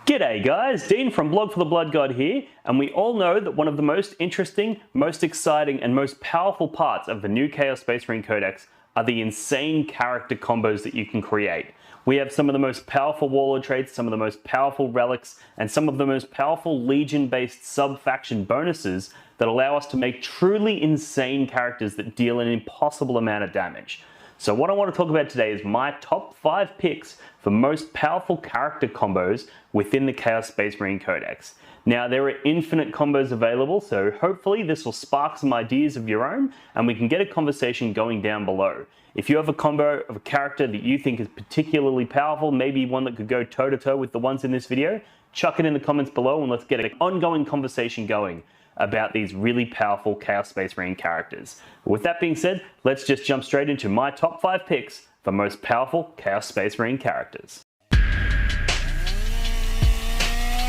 G'day guys, Dean from Blog for the Blood God here, and we all know that one of the most interesting, most exciting, and most powerful parts of the new Chaos Space Marine Codex are the insane character combos that you can create. We have some of the most powerful Warlord traits, some of the most powerful relics, and some of the most powerful Legion-based sub-faction bonuses that allow us to make truly insane characters that deal an impossible amount of damage. So what I want to talk about today is my top 5 picks for most powerful character combos within the Chaos Space Marine Codex. Now there are infinite combos available, so hopefully this will spark some ideas of your own and we can get a conversation going down below. If you have a combo of a character that you think is particularly powerful, maybe one that could go toe to toe with the ones in this video, chuck it in the comments below and let's get an ongoing conversation going about these really powerful Chaos Space Marine characters. With that being said, let's just jump straight into my top 5 picks for most powerful Chaos Space Marine characters.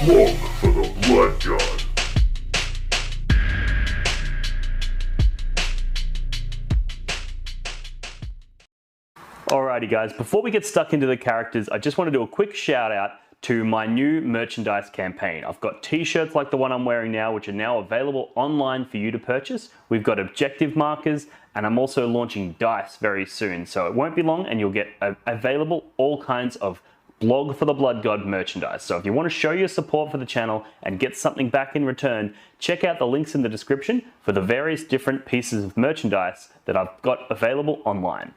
Blog for the Blood God. Alrighty guys, before we get stuck into the characters, I just want to do a quick shout out to my new merchandise campaign. I've got t-shirts like the one I'm wearing now, which are now available online for you to purchase. We've got objective markers, and I'm also launching dice very soon. So it won't be long and you'll get available all kinds of Blog for the Blood God merchandise. So if you want to show your support for the channel and get something back in return, check out the links in the description for the various different pieces of merchandise that I've got available online.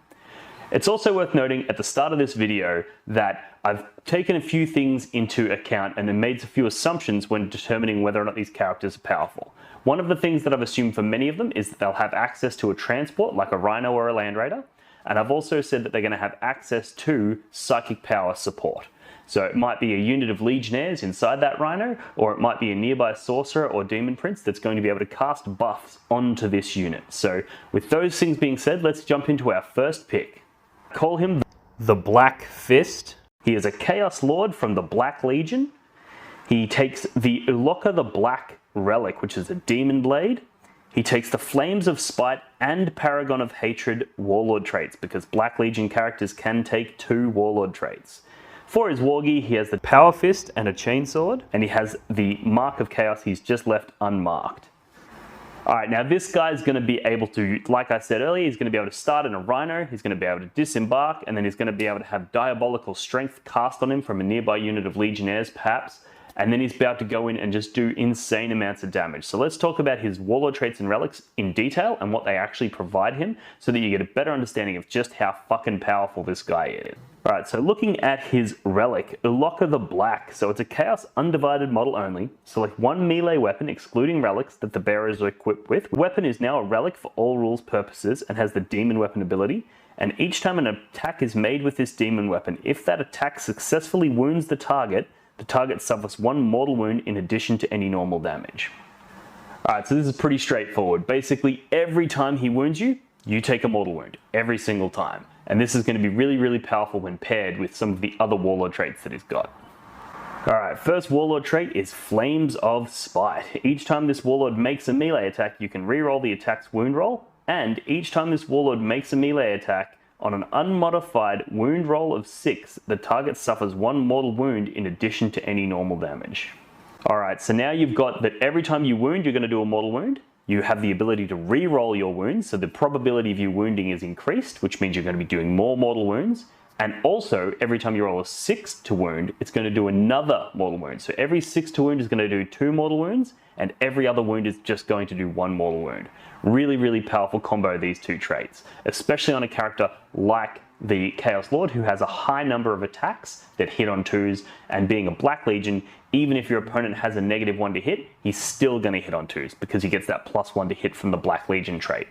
It's also worth noting at the start of this video that I've taken a few things into account and then made a few assumptions when determining whether or not these characters are powerful. One of the things that I've assumed for many of them is that they'll have access to a transport like a Rhino or a Land Raider, and I've also said that they're going to have access to psychic power support. So it might be a unit of Legionnaires inside that Rhino, or it might be a nearby Sorcerer or Demon Prince that's going to be able to cast buffs onto this unit. So with those things being said, let's jump into our first pick. Call him the Black Fist. He is a Chaos Lord from the Black Legion. He takes the Uloka the Black Relic, which is a Demon Blade. He takes the Flames of Spite and Paragon of Hatred Warlord traits, because Black Legion characters can take 2 Warlord traits. For his Wargi, he has the Power Fist and a Chainsword, and he has the Mark of Chaos he's just left unmarked. Alright, now this guy's going to be able to, like I said earlier, he's going to be able to start in a Rhino, he's going to be able to disembark, and then he's going to be able to have Diabolical Strength cast on him from a nearby unit of Legionnaires, perhaps, and then he's about to go in and just do insane amounts of damage. So let's talk about his Warlord Traits and Relics in detail and what they actually provide him so that you get a better understanding of just how fucking powerful this guy is. Alright, so looking at his relic, Uloka the Black. So it's a Chaos Undivided model only. Select 1 melee weapon excluding relics that the bearer is equipped with. The weapon is now a relic for all rules purposes and has the demon weapon ability. And each time an attack is made with this demon weapon, if that attack successfully wounds the target suffers 1 mortal wound in addition to any normal damage. Alright, so this is pretty straightforward. Basically, every time he wounds you, you take a mortal wound. Every single time. And this is going to be really, really powerful when paired with some of the other Warlord traits that he's got. Alright, first Warlord trait is Flames of Spite. Each time this Warlord makes a melee attack, you can reroll the attack's wound roll, and each time this Warlord makes a melee attack, on an unmodified wound roll of 6, the target suffers 1 mortal wound in addition to any normal damage. Alright, so now you've got that every time you wound, you're going to do a mortal wound. You have the ability to re-roll your wounds, so the probability of you wounding is increased, which means you're going to be doing more mortal wounds. And also, every time you roll a 6 to wound, it's going to do another mortal wound. So every 6 to wound is going to do 2 mortal wounds, and every other wound is just going to do 1 mortal wound. Really, really powerful combo, these 2 traits, especially on a character like the Chaos Lord, who has a high number of attacks that hit on 2s, and being a Black Legion, even if your opponent has a -1 to hit, he's still going to hit on 2s, because he gets that +1 to hit from the Black Legion trait.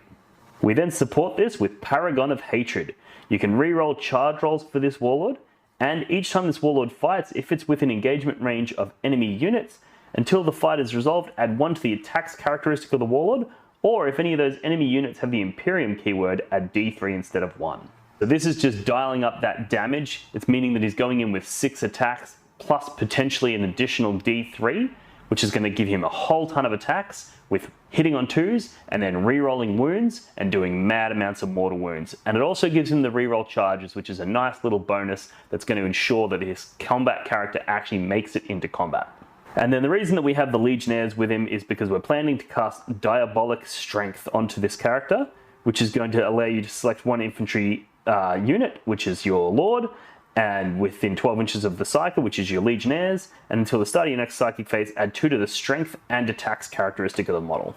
We then support this with Paragon of Hatred. You can reroll charge rolls for this Warlord, and each time this Warlord fights, if it's within engagement range of enemy units, until the fight is resolved, add 1 to the attacks characteristic of the Warlord, or if any of those enemy units have the Imperium keyword, add D3 instead of 1. So this is just dialing up that damage. It's meaning that he's going in with 6 attacks, plus potentially an additional D3, which is going to give him a whole ton of attacks with hitting on 2s and then re-rolling wounds and doing mad amounts of mortal wounds. And it also gives him the re-roll charges, which is a nice little bonus that's going to ensure that his combat character actually makes it into combat. And then the reason that we have the Legionnaires with him is because we're planning to cast Diabolic Strength onto this character, which is going to allow you to select one infantry unit, which is your Lord, and within 12 inches of the cycle, which is your Legionnaires, and until the start of your next psychic phase, add 2 to the strength and attacks characteristic of the model.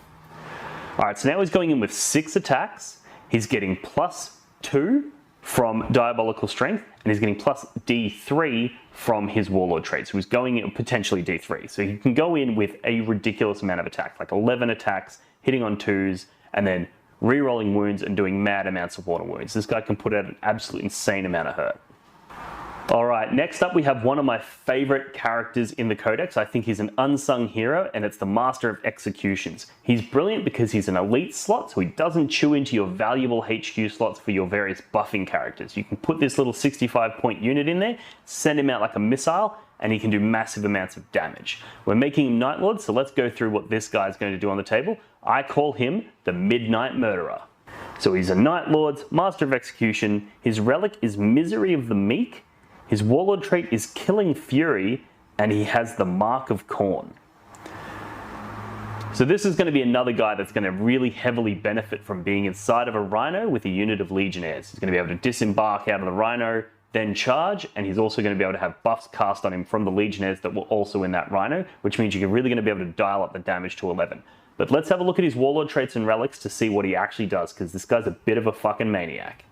Alright, so now he's going in with 6 attacks, he's getting +2 from Diabolical Strength, and he's getting plus D3 from his Warlord trait. So he's going in potentially D3. So he can go in with a ridiculous amount of attacks, like 11 attacks, hitting on 2s, and then re-rolling wounds and doing mad amounts of mortal wounds. This guy can put out an absolutely insane amount of hurt. Alright, next up we have one of my favorite characters in the codex. I think he's an unsung hero, and it's the Master of Executions. He's brilliant because he's an elite slot, so he doesn't chew into your valuable HQ slots for your various buffing characters. You can put this little 65-point unit in there, send him out like a missile, and he can do massive amounts of damage. We're making him Night Lord, so let's go through what this guy's going to do on the table. I call him the Midnight Murderer. So he's a Night Lord, Master of Execution. His relic is Misery of the Meek. His Warlord trait is Killing Fury, and he has the Mark of Khorne. So this is going to be another guy that's going to really heavily benefit from being inside of a Rhino with a unit of Legionnaires. He's going to be able to disembark out of the Rhino, then charge, and he's also going to be able to have buffs cast on him from the Legionnaires that were also in that Rhino, which means you're really going to be able to dial up the damage to 11. But let's have a look at his Warlord Traits and Relics to see what he actually does, because this guy's a bit of a fucking maniac.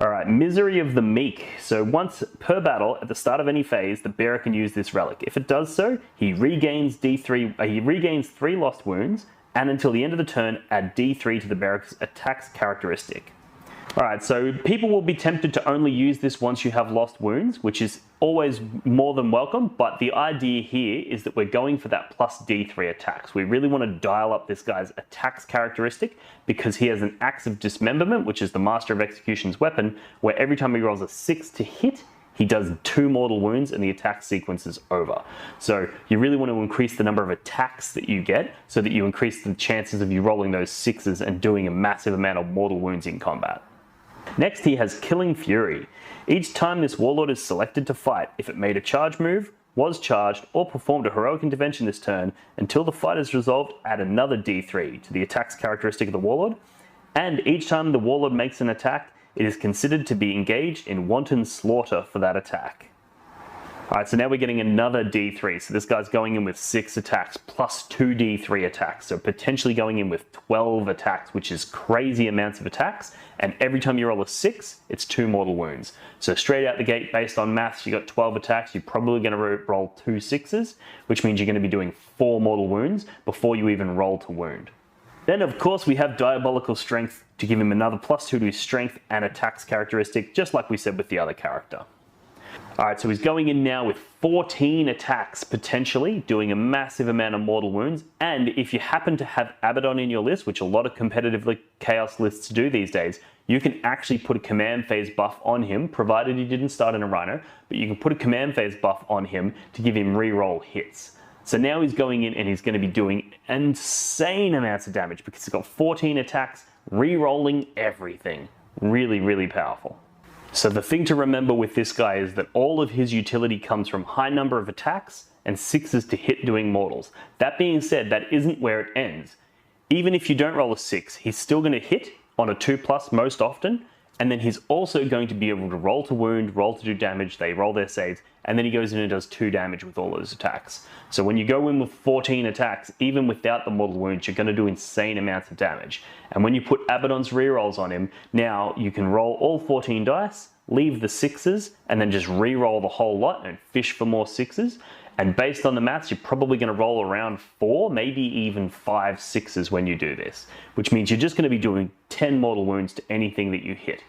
Alright, Misery of the Meek. So once per battle, at the start of any phase, the bearer can use this relic. If it does so, he regains 3 lost wounds, and until the end of the turn, add D3 to the bearer's attacks characteristic. Alright, so people will be tempted to only use this once you have lost wounds, which is always more than welcome, but the idea here is that we're going for that plus D3 attacks. We really want to dial up this guy's attacks characteristic because he has an Axe of Dismemberment, which is the Master of Execution's weapon, where every time he rolls a 6 to hit, he does 2 mortal wounds and the attack sequence is over. So you really want to increase the number of attacks that you get so that you increase the chances of you rolling those 6s and doing a massive amount of mortal wounds in combat. Next, he has Killing Fury. Each time this Warlord is selected to fight, if it made a charge move, was charged, or performed a heroic intervention this turn, until the fight is resolved, add another D3 to the attacks characteristic of the Warlord, and each time the Warlord makes an attack, it is considered to be engaged in wanton slaughter for that attack. Alright, so now we're getting another D3. So this guy's going in with 6 attacks plus 2 D3 attacks. So potentially going in with 12 attacks, which is crazy amounts of attacks. And every time you roll a 6, it's 2 mortal wounds. So straight out the gate, based on maths, you got 12 attacks. You're probably going to roll 2 6s, which means you're going to be doing 4 mortal wounds before you even roll to wound. Then, of course, we have Diabolical Strength to give him another +2 to his strength and attacks characteristic, just like we said with the other character. Alright, so he's going in now with 14 attacks, potentially, doing a massive amount of mortal wounds, and if you happen to have Abaddon in your list, which a lot of competitive Chaos lists do these days, you can actually put a command phase buff on him, provided he didn't start in a Rhino, but you can put a command phase buff on him to give him reroll hits. So now he's going in and he's going to be doing insane amounts of damage because he's got 14 attacks, re-rolling everything. Really, really powerful. So the thing to remember with this guy is that all of his utility comes from high number of attacks and 6s to hit doing mortals. That being said, that isn't where it ends. Even if you don't roll a 6, he's still going to hit on a 2+ most often, and then he's also going to be able to roll to wound, roll to do damage, they roll their saves, and then he goes in and does 2 damage with all those attacks. So when you go in with 14 attacks, even without the mortal wounds, you're going to do insane amounts of damage. And when you put Abaddon's rerolls on him, now you can roll all 14 dice, leave the 6s, and then just re-roll the whole lot and fish for more 6s. And based on the maths, you're probably going to roll around 4, maybe even 5 6s when you do this, which means you're just going to be doing 10 mortal wounds to anything that you hit.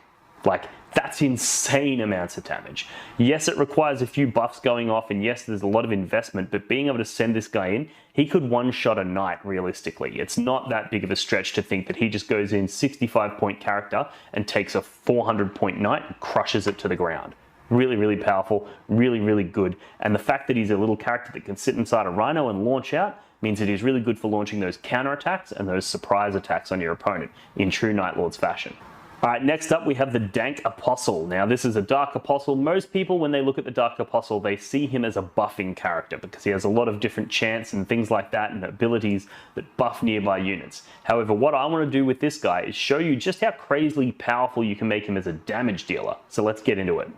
Like, that's insane amounts of damage. Yes, it requires a few buffs going off, and yes, there's a lot of investment, but being able to send this guy in, he could one-shot a knight realistically. It's not that big of a stretch to think that he just goes in 65-point character and takes a 400-point knight and crushes it to the ground. Really, really powerful, really, really good. And the fact that he's a little character that can sit inside a Rhino and launch out means that he's really good for launching those counterattacks and those surprise attacks on your opponent in true Night Lords fashion. Alright, next up we have the Dank Apostle. Now this is a Dark Apostle. Most people, when they look at the Dark Apostle, they see him as a buffing character because he has a lot of different chants and things like that and abilities that buff nearby units. However, what I want to do with this guy is show you just how crazily powerful you can make him as a damage dealer. So let's get into it.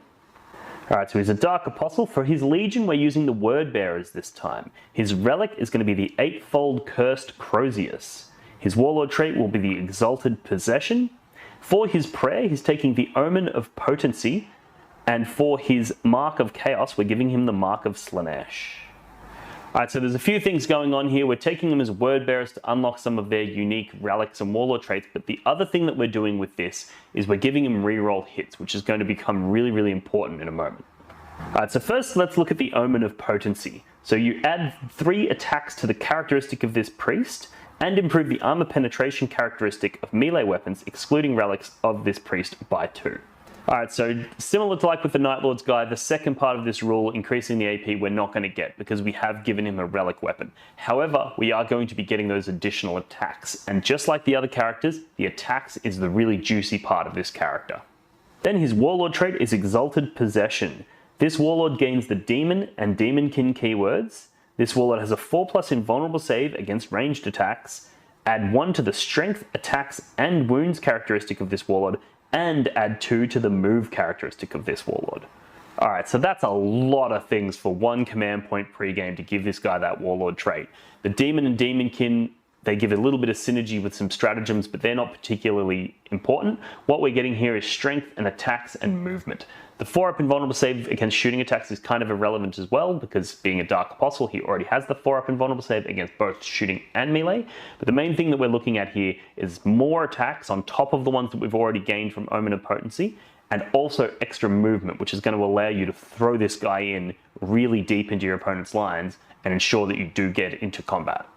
Alright, so he's a Dark Apostle. For his Legion, we're using the Word Bearers this time. His relic is going to be the Eightfold Cursed Crozius. His Warlord trait will be the Exalted Possession. For his prayer, he's taking the Omen of Potency, and for his Mark of Chaos, we're giving him the Mark of Slaanesh. Alright, so there's a few things going on here. We're taking them as word bearers to unlock some of their unique relics and warlord traits, but the other thing that we're doing with this is we're giving him reroll hits, which is going to become really, really important in a moment. Alright, so first let's look at the Omen of Potency. So you add 3 attacks to the characteristic of this priest, and improve the armor penetration characteristic of melee weapons, excluding relics of this priest by 2. Alright, so similar to like with the Night Lords guy, the second part of this rule, increasing the AP, we're not going to get because we have given him a relic weapon. However, we are going to be getting those additional attacks, and just like the other characters, the attacks is the really juicy part of this character. Then his Warlord trait is Exalted Possession. This Warlord gains the Demon and Demonkin keywords. This Warlord has a 4+ invulnerable save against ranged attacks. Add 1 to the strength, attacks, and wounds characteristic of this Warlord, and add 2 to the move characteristic of this Warlord. Alright, so that's a lot of things for one command point pre-game to give this guy that Warlord trait. The Demon and Demonkin, they give a little bit of synergy with some stratagems, but they're not particularly important. What we're getting here is strength and attacks and movement. The 4-up invulnerable save against shooting attacks is kind of irrelevant as well, because being a Dark Apostle, he already has the 4-up invulnerable save against both shooting and melee. But the main thing that we're looking at here is more attacks on top of the ones that we've already gained from Omen of Potency, and also extra movement, which is going to allow you to throw this guy in really deep into your opponent's lines and ensure that you do get into combat.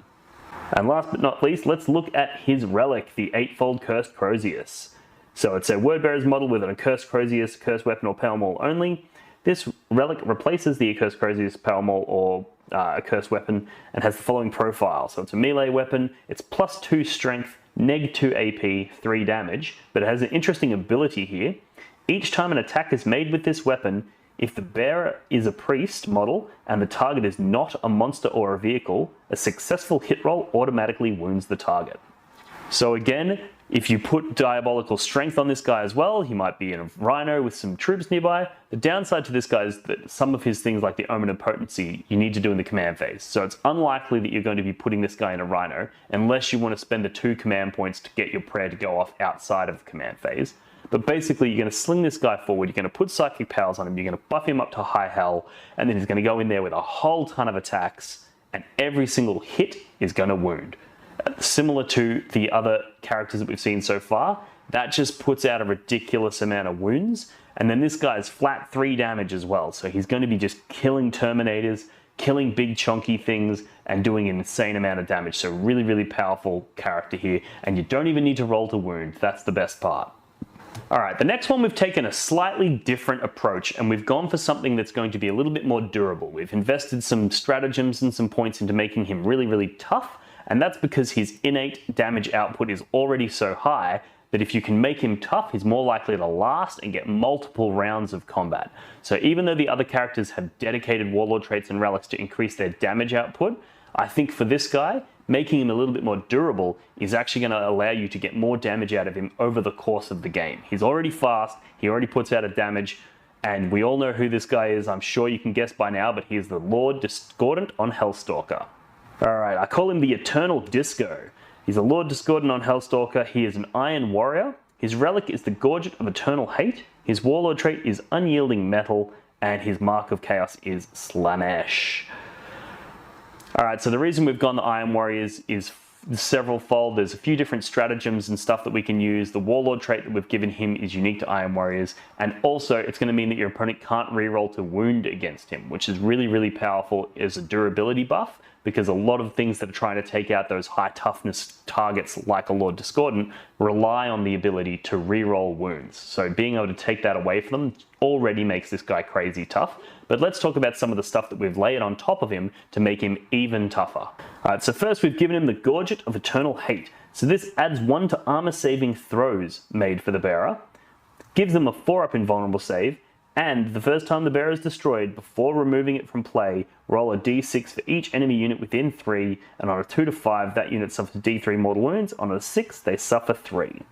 And last but not least, let's look at his relic, the Eightfold Cursed Crozius. So it's a Word Bearer's model with an Accursed Crozius, Cursed Weapon or Power Maul only. This relic replaces the Accursed Crozius, Power Maul or Accursed Weapon and has the following profile. So it's a melee weapon, it's +2 strength, -2 AP, 3 damage, but it has an interesting ability here. Each time an attack is made with this weapon, if the bearer is a priest model and the target is not a monster or a vehicle, a successful hit roll automatically wounds the target. So again, if you put Diabolical Strength on this guy as well, he might be in a Rhino with some troops nearby. The downside to this guy is that some of his things like the Omen of Potency you need to do in the command phase. So it's unlikely that you're going to be putting this guy in a Rhino unless you want to spend the 2 command points to get your prayer to go off outside of the command phase. But basically you're going to sling this guy forward, you're going to put Psychic Powers on him, you're going to buff him up to High Hell, and then he's going to go in there with a whole ton of attacks, and every single hit is going to wound. Similar to the other characters that we've seen so far, that just puts out a ridiculous amount of wounds, and then this guy's flat 3 damage as well, so he's going to be just killing Terminators, killing big chunky things, and doing an insane amount of damage. So really, really powerful character here, and you don't even need to roll to wound. That's the best part. Alright, the next one we've taken a slightly different approach, and we've gone for something that's going to be a little bit more durable. We've invested some stratagems and some points into making him really, really tough, and that's because his innate damage output is already so high that if you can make him tough, he's more likely to last and get multiple rounds of combat. So even though the other characters have dedicated Warlord Traits and Relics to increase their damage output, I think for this guy, making him a little bit more durable is actually going to allow you to get more damage out of him over the course of the game. He's already fast, he already puts out a damage, and we all know who this guy is. I'm sure you can guess by now, but he is the Lord Discordant on Hellstalker. Alright, I call him the Eternal Disco. He's a Lord Discordant on Hellstalker. He is an Iron Warrior. His relic is the Gorget of Eternal Hate. His Warlord trait is Unyielding Metal, and his Mark of Chaos is Slaanesh. Alright, so the reason we've gone the Iron Warriors is several fold. There's a few different stratagems and stuff that we can use. The Warlord trait that we've given him is unique to Iron Warriors, and also it's going to mean that your opponent can't reroll to wound against him, which is really, really powerful as a durability buff, because a lot of things that are trying to take out those high toughness targets like a Lord Discordant rely on the ability to reroll wounds. So being able to take that away from them already makes this guy crazy tough. But let's talk about some of the stuff that we've layered on top of him to make him even tougher. Alright, so first we've given him the Gorget of Eternal Hate. So this adds 1 to armor saving throws made for the bearer, gives them a 4-up invulnerable save, and the first time the bearer is destroyed, before removing it from play, roll a d6 for each enemy unit within 3, and on a 2 to 5, that unit suffers d3 mortal wounds. On a 6, they suffer 3.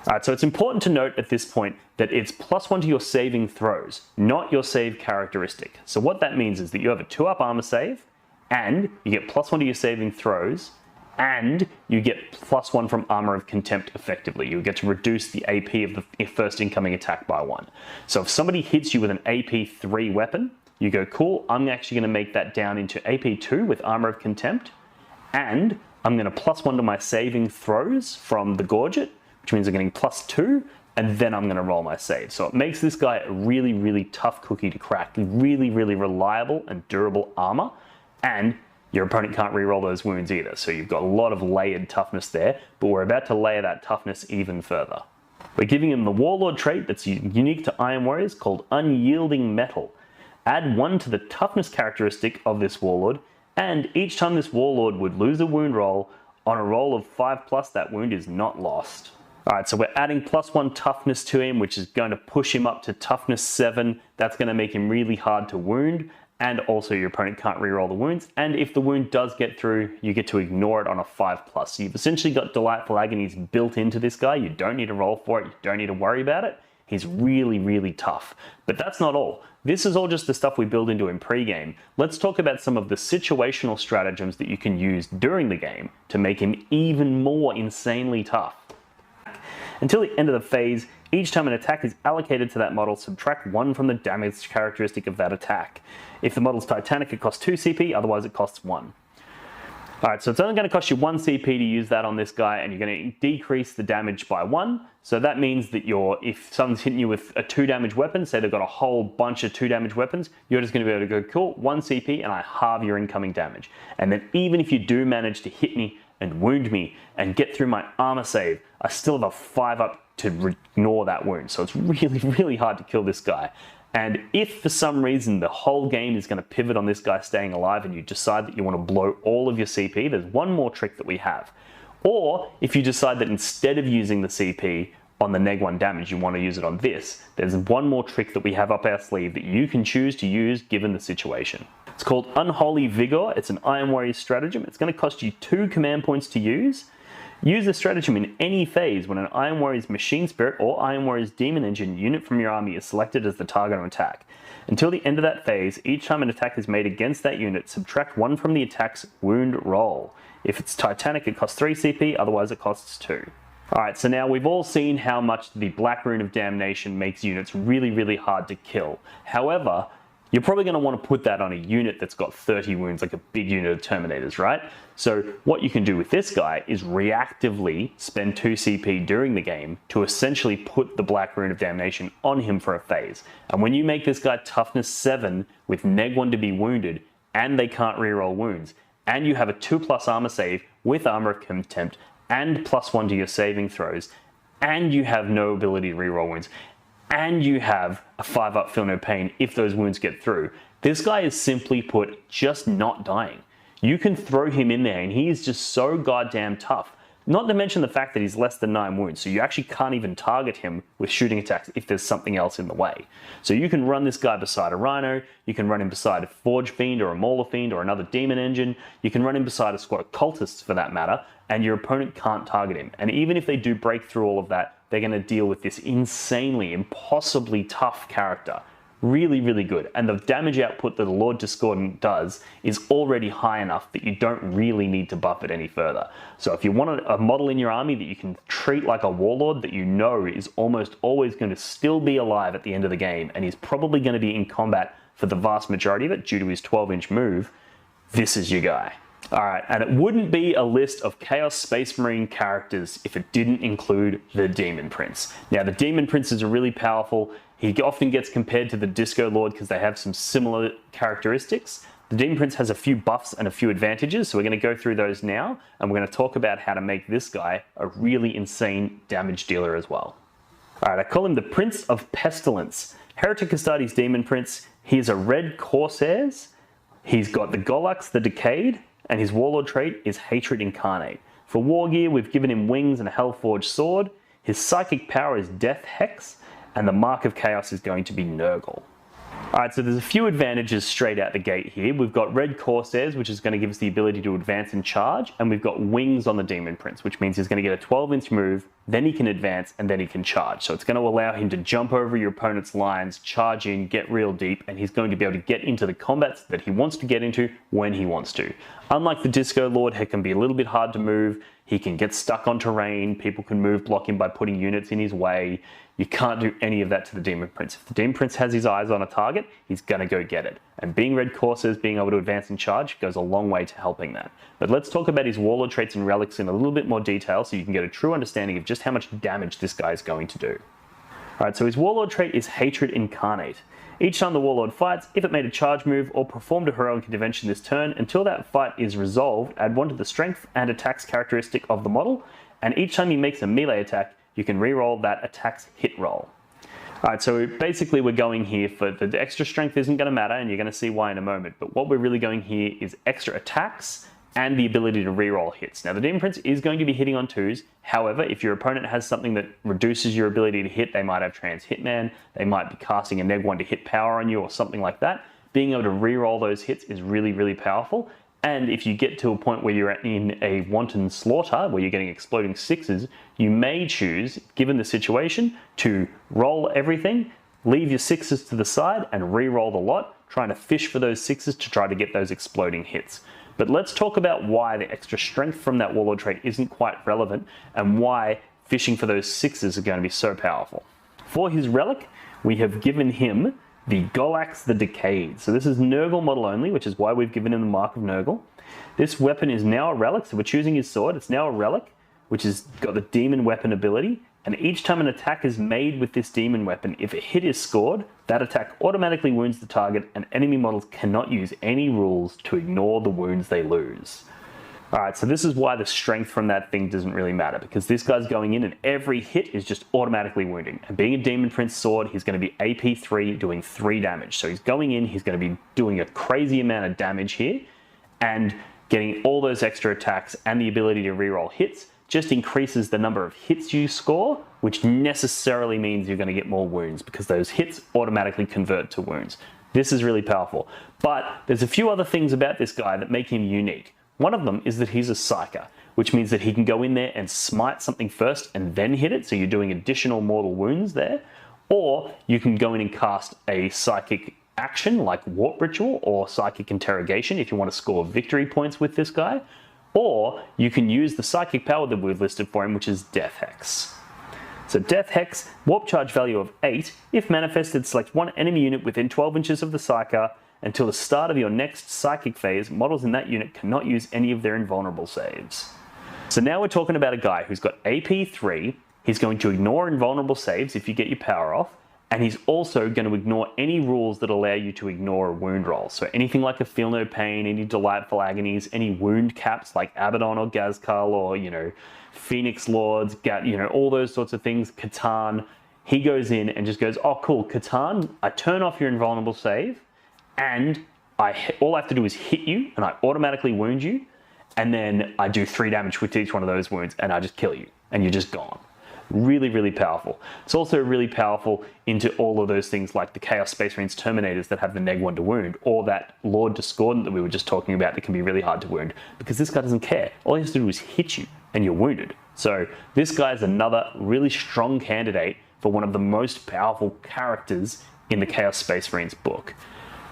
Alright, so it's important to note at this point that it's +1 to your saving throws, not your save characteristic. So what that means is that you have a 2-up armor save, and you get +1 to your saving throws, and you get +1 from Armor of Contempt effectively. You get to reduce the AP of the first incoming attack by 1. So if somebody hits you with an AP 3 weapon, you go, cool, I'm actually going to make that down into AP 2 with Armor of Contempt, and I'm going to +1 to my saving throws from the Gorget, which means I'm getting +2, and then I'm going to roll my save. So it makes this guy a really, really tough cookie to crack. Really, really reliable and durable armor, and your opponent can't reroll those wounds either. So you've got a lot of layered toughness there, but we're about to layer that toughness even further. We're giving him the Warlord trait that's unique to Iron Warriors called Unyielding Metal. Add 1 to the toughness characteristic of this Warlord, and each time this Warlord would lose a wound roll, on a roll of 5+, that wound is not lost. Alright, so we're adding +1 toughness to him, which is going to push him up to toughness 7. That's going to make him really hard to wound, and also your opponent can't reroll the wounds, and if the wound does get through, you get to ignore it on a 5+. So you've essentially got Delightful Agonies built into this guy. You don't need to roll for it, you don't need to worry about it. He's really, really tough. But that's not all. This is all just the stuff we build into him pre-game. Let's talk about some of the situational stratagems that you can use during the game to make him even more insanely tough. Until the end of the phase, each time an attack is allocated to that model, subtract 1 from the damage characteristic of that attack. If the model's Titanic, it costs 2 CP, otherwise it costs 1. Alright, so it's only going to cost you 1 CP to use that on this guy, and you're going to decrease the damage by 1. So that means that if someone's hitting you with a 2 damage weapon, say they've got a whole bunch of 2 damage weapons, you're just going to be able to go, cool, 1 CP, and I halve your incoming damage. And then even if you do manage to hit me and wound me and get through my armor save, I still have a 5-up to ignore that wound. So it's really, really hard to kill this guy. And if for some reason the whole game is going to pivot on this guy staying alive and you decide that you want to blow all of your CP, there's one more trick that we have. Or if you decide that instead of using the CP on the neg1 damage, you want to use it on this, there's one more trick that we have up our sleeve that you can choose to use given the situation. It's called Unholy Vigor. It's an Iron Warriors stratagem. It's going to cost you 2 command points to use. Use the stratagem in any phase when an Iron Warriors Machine Spirit or Iron Warriors Demon Engine unit from your army is selected as the target of attack. Until the end of that phase, each time an attack is made against that unit, subtract 1 from the attack's wound roll. If it's Titanic, it costs 3 CP, otherwise it costs 2. Alright, so now we've all seen how much the Black Rune of Damnation makes units really, really hard to kill. However, you're probably going to want to put that on a unit that's got 30 wounds, like a big unit of Terminators, right? So what you can do with this guy is reactively spend 2 CP during the game to essentially put the Black Rune of Damnation on him for a phase. And when you make this guy toughness 7 with neg1 to be wounded, and they can't reroll wounds, and you have a 2+ armor save with Armor of Contempt, and +1 to your saving throws, and you have no ability to reroll wounds, and you have a 5-up Feel No Pain if those wounds get through, this guy is simply put just not dying. You can throw him in there and he is just so goddamn tough. Not to mention the fact that he's less than 9 wounds, so you actually can't even target him with shooting attacks if there's something else in the way. So you can run this guy beside a Rhino, you can run him beside a Forge Fiend or a Mauler Fiend or another Demon Engine, you can run him beside a squad of Cultists for that matter, and your opponent can't target him. And even if they do break through all of that, they're going to deal with this insanely, impossibly tough character. Really, really good. And the damage output that the Lord Discordant does is already high enough that you don't really need to buff it any further. So if you want a model in your army that you can treat like a Warlord that you know is almost always going to still be alive at the end of the game, and he's probably going to be in combat for the vast majority of it due to his 12-inch move, this is your guy. Alright, and it wouldn't be a list of Chaos Space Marine characters if it didn't include the Demon Prince. Now, the Demon Prince is really powerful. He often gets compared to the Disco Lord because they have some similar characteristics. The Demon Prince has a few buffs and a few advantages, so we're going to go through those now, and we're going to talk about how to make this guy a really insane damage dealer as well. Alright, I call him the Prince of Pestilence. Heretic Astartes Demon Prince. He's a red Corsairs. He's got the Golax the Decayed, and his Warlord trait is Hatred Incarnate. For war gear, we've given him wings and a Hellforged sword. His psychic power is Death Hex, and the Mark of Chaos is going to be Nurgle. Alright, so there's a few advantages straight out the gate here. We've got red Corsairs, which is going to give us the ability to advance and charge, and we've got wings on the Demon Prince, which means he's going to get a 12-inch move, then he can advance, and then he can charge. So it's going to allow him to jump over your opponent's lines, charge in, get real deep, and he's going to be able to get into the combats that he wants to get into when he wants to. Unlike the Disco Lord, he can be a little bit hard to move. He can get stuck on terrain. People can move block him by putting units in his way. You can't do any of that to the Demon Prince. If the Demon Prince has his eyes on a target, he's going to go get it. And being red Corsairs, being able to advance and charge, goes a long way to helping that. But let's talk about his Warlord Traits and Relics in a little bit more detail so you can get a true understanding of just how much damage this guy is going to do. Alright, so his Warlord trait is Hatred Incarnate. Each time the Warlord fights, if it made a charge move or performed a heroic intervention this turn, until that fight is resolved, add 1 to the strength and attacks characteristic of the model, and each time he makes a melee attack, you can reroll that attack's hit roll. Alright, so basically we're going here for the extra strength isn't going to matter, and you're going to see why in a moment, but what we're really going here is extra attacks and the ability to reroll hits. Now the Demon Prince is going to be hitting on 2s, however, if your opponent has something that reduces your ability to hit, they might have Trans Hitman, they might be casting a neg 1 to hit power on you or something like that. Being able to reroll those hits is really, really powerful. And if you get to a point where you're in a wanton slaughter, where you're getting exploding 6s, you may choose, given the situation, to roll everything, leave your 6s to the side and re-roll the lot, trying to fish for those 6s to try to get those exploding hits. But let's talk about why the extra strength from that Warlord trait isn't quite relevant and why fishing for those 6s are going to be so powerful. For his relic, we have given him the Golax the Decayed. So this is Nurgle model only, which is why we've given him the Mark of Nurgle. This weapon is now a relic, so we're choosing his sword. It's now a relic, which has got the demon weapon ability. And each time an attack is made with this demon weapon, if a hit is scored, that attack automatically wounds the target, and enemy models cannot use any rules to ignore the wounds they lose. Alright, so this is why the strength from that thing doesn't really matter, because this guy's going in and every hit is just automatically wounding. And being a Demon Prince sword, he's going to be AP 3 doing 3 damage. So he's going in, he's going to be doing a crazy amount of damage here, and getting all those extra attacks and the ability to reroll hits just increases the number of hits you score, which necessarily means you're going to get more wounds because those hits automatically convert to wounds. This is really powerful. But there's a few other things about this guy that make him unique. One of them is that he's a psyker, which means that he can go in there and smite something first and then hit it, so you're doing additional mortal wounds there. Or you can go in and cast a psychic action like Warp Ritual or Psychic Interrogation if you want to score victory points with this guy. Or you can use the psychic power that we've listed for him, which is Death Hex. So Death Hex, warp charge value of 8. If manifested, select one enemy unit within 12 inches of the psyker. Until the start of your next psychic phase, models in that unit cannot use any of their invulnerable saves. So now we're talking about a guy who's got AP 3, he's going to ignore invulnerable saves if you get your power off, and he's also going to ignore any rules that allow you to ignore a wound roll. So anything like a Feel No Pain, any Delightful Agonies, any wound caps like Abaddon or Gazkal or, Phoenix Lords, all those sorts of things, Catan. He goes in and just goes, oh cool, Catan, I turn off your invulnerable save, and all I have to do is hit you, and I automatically wound you, and then I do 3 damage with each one of those wounds, and I just kill you, and you're just gone. Really, really powerful. It's also really powerful into all of those things like the Chaos Space Marines Terminators that have the neg 1 to wound, or that Lord Discordant that we were just talking about that can be really hard to wound, because this guy doesn't care. All he has to do is hit you, and you're wounded. So this guy is another really strong candidate for one of the most powerful characters in the Chaos Space Marines book.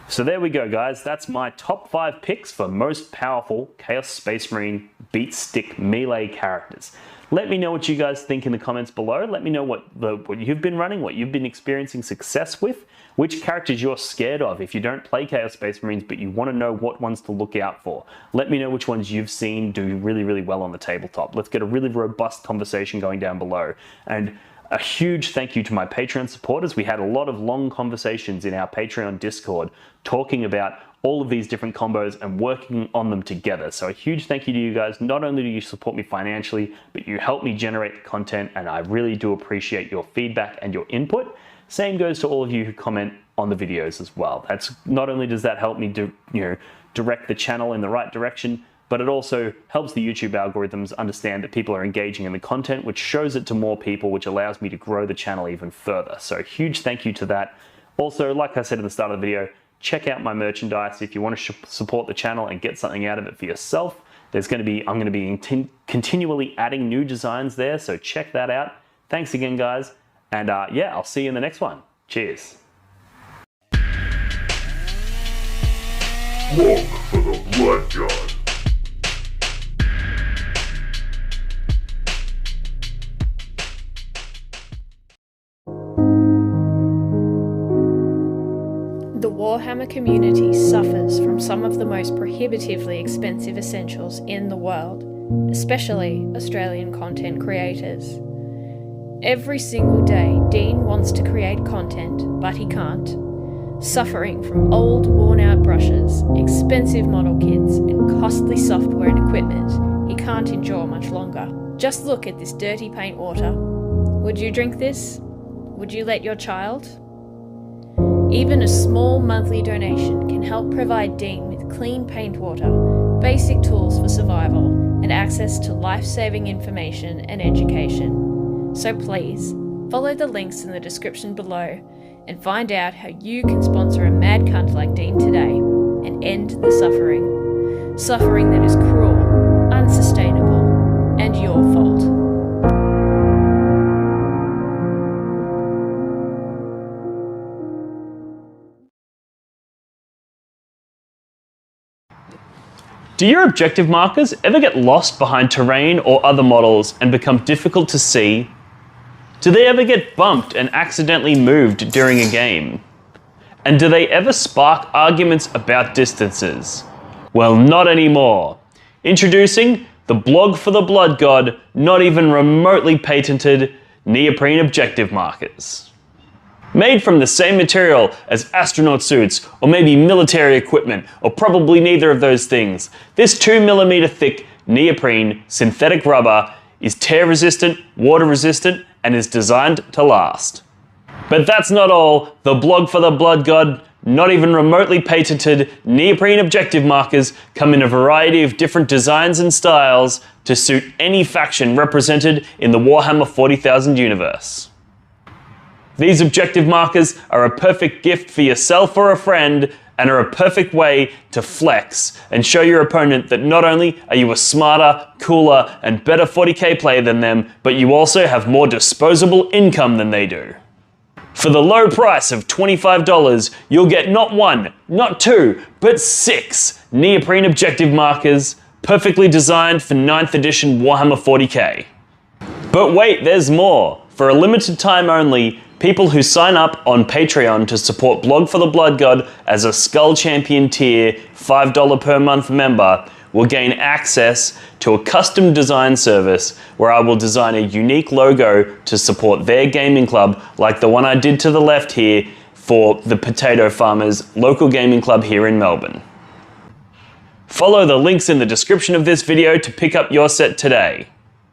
So there we go, guys. That's my top 5 picks for most powerful Chaos Space Marine beat stick melee characters. Let me know what you guys think in the comments below. Let me know what you've been running, what you've been experiencing success with, which characters you're scared of if you don't play Chaos Space Marines but you want to know what ones to look out for. Let me know which ones you've seen do really, really well on the tabletop. Let's get a really robust conversation going down below. And a huge thank you to my Patreon supporters. We had a lot of long conversations in our Patreon Discord talking about all of these different combos and working on them together. So a huge thank you to you guys. Not only do you support me financially, but you help me generate the content, and I really do appreciate your feedback and your input. Same goes to all of you who comment on the videos as well. That's not only does that help me direct the channel in the right direction, but it also helps the YouTube algorithms understand that people are engaging in the content, which shows it to more people, which allows me to grow the channel even further. So huge thank you to that. Also, like I said at the start of the video, check out my merchandise if you want to support the channel and get something out of it for yourself. I'm going to be continually adding new designs there, so check that out. Thanks again, guys, and yeah, I'll see you in the next one. Cheers. Look for the Blood God. The Warhammer community suffers from some of the most prohibitively expensive essentials in the world, especially Australian content creators. Every single day, Dean wants to create content, but he can't. Suffering from old, worn-out brushes, expensive model kits, and costly software and equipment he can't endure much longer. Just look at this dirty paint water. Would you drink this? Would you let your child? Even a small monthly donation can help provide Dean with clean paint water, basic tools for survival, and access to life-saving information and education. So please, follow the links in the description below and find out how you can sponsor a mad cunt like Dean today and end the suffering. Suffering that is cruel, unsustainable, and your fault. Do your objective markers ever get lost behind terrain or other models and become difficult to see? Do they ever get bumped and accidentally moved during a game? And do they ever spark arguments about distances? Well, not anymore. Introducing the blog for the Blood God, not even remotely patented neoprene objective markers. Made from the same material as astronaut suits, or maybe military equipment, or probably neither of those things, this 2mm thick neoprene synthetic rubber is tear resistant, water resistant, and is designed to last. But that's not all. The blog for the Blood God, not even remotely patented neoprene objective markers come in a variety of different designs and styles to suit any faction represented in the Warhammer 40,000 universe. These objective markers are a perfect gift for yourself or a friend, and are a perfect way to flex and show your opponent that not only are you a smarter, cooler, and better 40k player than them, but you also have more disposable income than they do. For the low price of $25, you'll get not 1, not 2, but 6 neoprene objective markers, perfectly designed for 9th edition Warhammer 40k. But wait, there's more. For a limited time only, people who sign up on Patreon to support Blog for the Blood God as a Skull Champion tier $5 per month member will gain access to a custom design service where I will design a unique logo to support their gaming club, like the one I did to the left here for the Potato Farmers local gaming club here in Melbourne. Follow the links in the description of this video to pick up your set today.